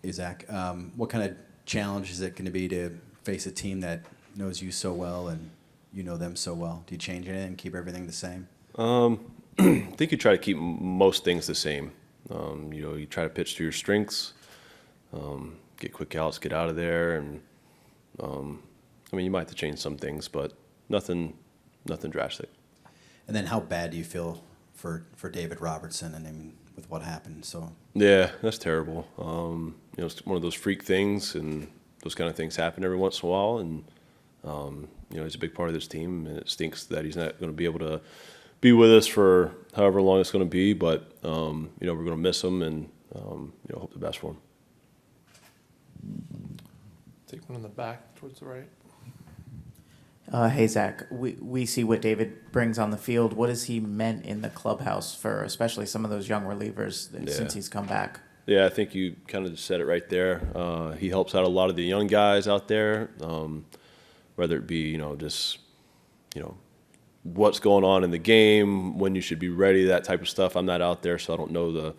Hey, Zach. What kind of challenge is it going to be to face a team that knows you so well and you know them so well? Do you change anything, keep everything the same? I think you try to keep most things the same. You try to pitch to your strengths, get quick outs, get out of there, and you might have to change some things, but nothing drastic. And then how bad do you feel for David Robertson and with what happened? So Yeah, that's terrible. It's one of those freak things, and those kind of things happen every once in a while. And he's a big part of this team, and it stinks that he's not going to be able to be with us for however long it's going to be. But we're going to miss him, and hope the best for him. Take one in the back towards the right. Hey, Zach, we see what David brings on the field. What has he meant in the clubhouse for especially some of those young relievers since he's come back? Yeah, I think you kind of just said it right there. He helps out a lot of the young guys out there, whether it be, what's going on in the game, when you should be ready, that type of stuff. I'm not out there, so I don't know the,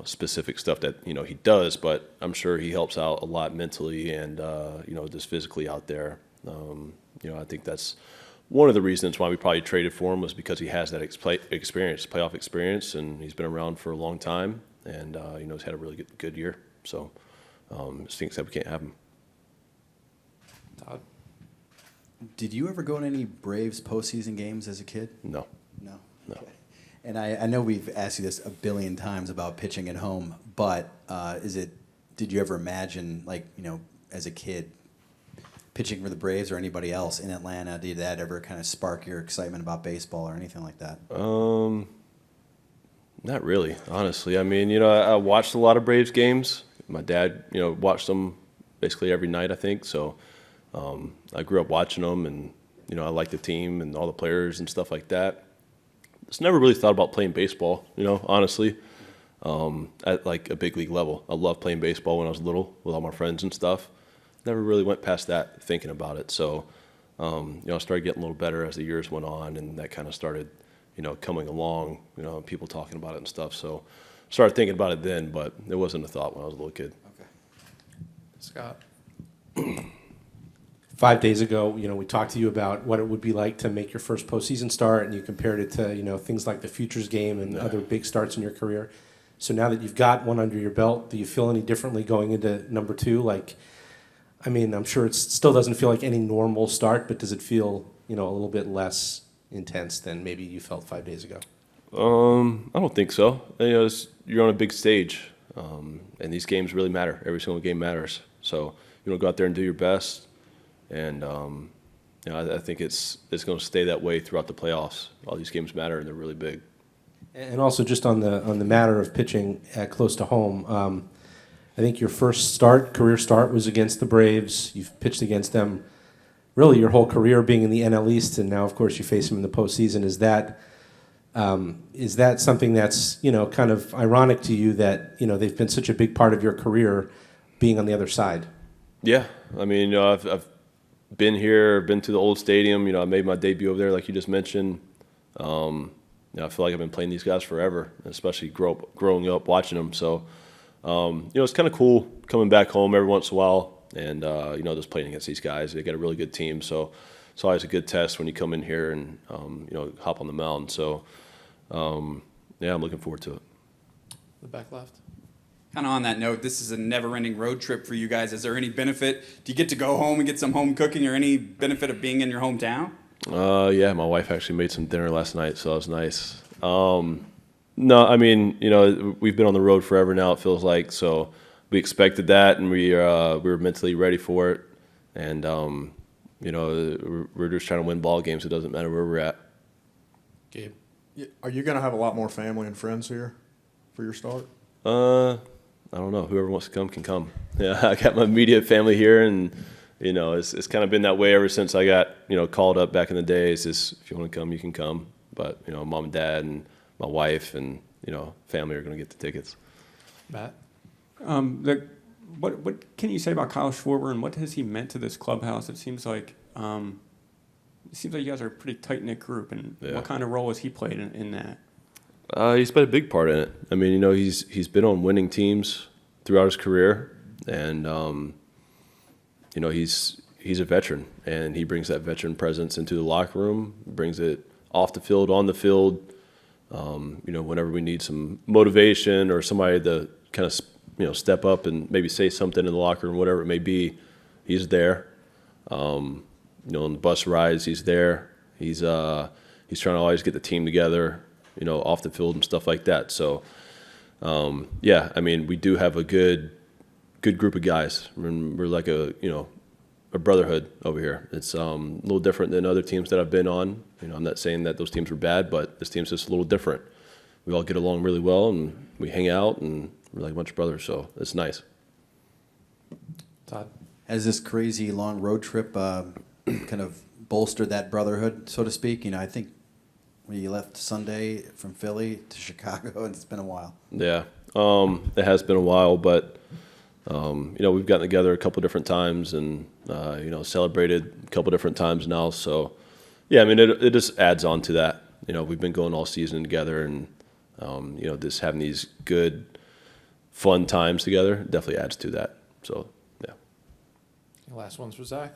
specific stuff that, he does, but I'm sure he helps out a lot mentally and, just physically out there. I think that's one of the reasons why we probably traded for him was because he has that playoff experience, and he's been around for a long time, and he's had a really good year. So it stinks that we can't have him. Todd? did you ever go to any Braves postseason games as a kid? No. No. No. Okay. And I know we've asked you this a billion times about pitching at home, but did you ever imagine, as a kid, pitching for the Braves or anybody else in Atlanta? Did that ever kind of spark your excitement about baseball or anything like that? Not really, honestly. I watched a lot of Braves games. My dad, watched them basically every night, I think. So I grew up watching them, and, I liked the team and all the players and stuff like that. Just never really thought about playing baseball, honestly, at like a big league level. I loved playing baseball when I was little with all my friends and stuff. Never really went past that thinking about it. So, I started getting a little better as the years went on, and that kind of started, coming along, people talking about it and stuff. So started thinking about it then, but it wasn't a thought when I was a little kid. Okay. Scott? 5 days ago, we talked to you about what it would be like to make your first postseason start, and you compared it to, things like the Futures game and other big starts in your career. So now that you've got one under your belt, do you feel any differently going into number two? I'm sure it still doesn't feel like any normal start, but does it feel, a little bit less intense than maybe you felt 5 days ago? I don't think so. You're on a big stage, and these games really matter. Every single game matters. So go out there and do your best. And I think it's going to stay that way throughout the playoffs. All these games matter, and they're really big. And also, just on the matter of pitching at close to home, I think your first career start, was against the Braves. You've pitched against them really your whole career, being in the NL East, and now, of course, you face them in the postseason. Is that something that's kind of ironic to you that they've been such a big part of your career, being on the other side? Yeah, I've been here, been to the old stadium. I made my debut over there, like you just mentioned. I feel like I've been playing these guys forever, especially growing up watching them. So, it's kind of cool coming back home every once in a while and, just playing against these guys. They got a really good team. So it's always a good test when you come in here and, hop on the mound. So, I'm looking forward to it. The back left? Kind of on that note, this is a never-ending road trip for you guys. Is there any benefit? Do you get to go home and get some home cooking, or any benefit of being in your hometown? Yeah, my wife actually made some dinner last night, so that was nice. No, we've been on the road forever now, it feels like, so we expected that, and we were mentally ready for it. And, we're just trying to win ball games. It doesn't matter where we're at. Gabe? Are you going to have a lot more family and friends here for your start? I don't know. Whoever wants to come can come. Yeah, I got my immediate family here, and it's kind of been that way ever since I got called up back in the days. If you want to come, you can come. But mom and dad and my wife and family are going to get the tickets. Matt? What can you say about Kyle Schwarber, and what has he meant to this clubhouse? It seems like you guys are a pretty tight knit group, and what kind of role has he played in that? He's played a big part in it. He's been on winning teams throughout his career, and you know, he's a veteran, and he brings that veteran presence into the locker room, brings it off the field, on the field. You know, whenever we need some motivation or somebody to kind of, you know, step up and maybe say something in the locker room, whatever it may be, he's there. You know, on the bus rides, he's there. He's trying to always get the team together, you know, off the field and stuff like that. So, yeah, I mean, we do have a good group of guys. We're like a brotherhood over here. It's a little different than other teams that I've been on. You know, I'm not saying that those teams were bad, but this team's just a little different. We all get along really well, and we hang out, and we're like a bunch of brothers, so it's nice. Todd. Has this crazy long road trip kind of bolstered that brotherhood, so to speak? You know, I think when you left Sunday from Philly to Chicago, and it's been a while. Yeah, it has been a while, but you know, we've gotten together a couple different times, and you know, celebrated a couple different times now. So, yeah, I mean, it just adds on to that. You know, we've been going all season together, and you know, just having these good, fun times together definitely adds to that. So, yeah. Last one's for Zach.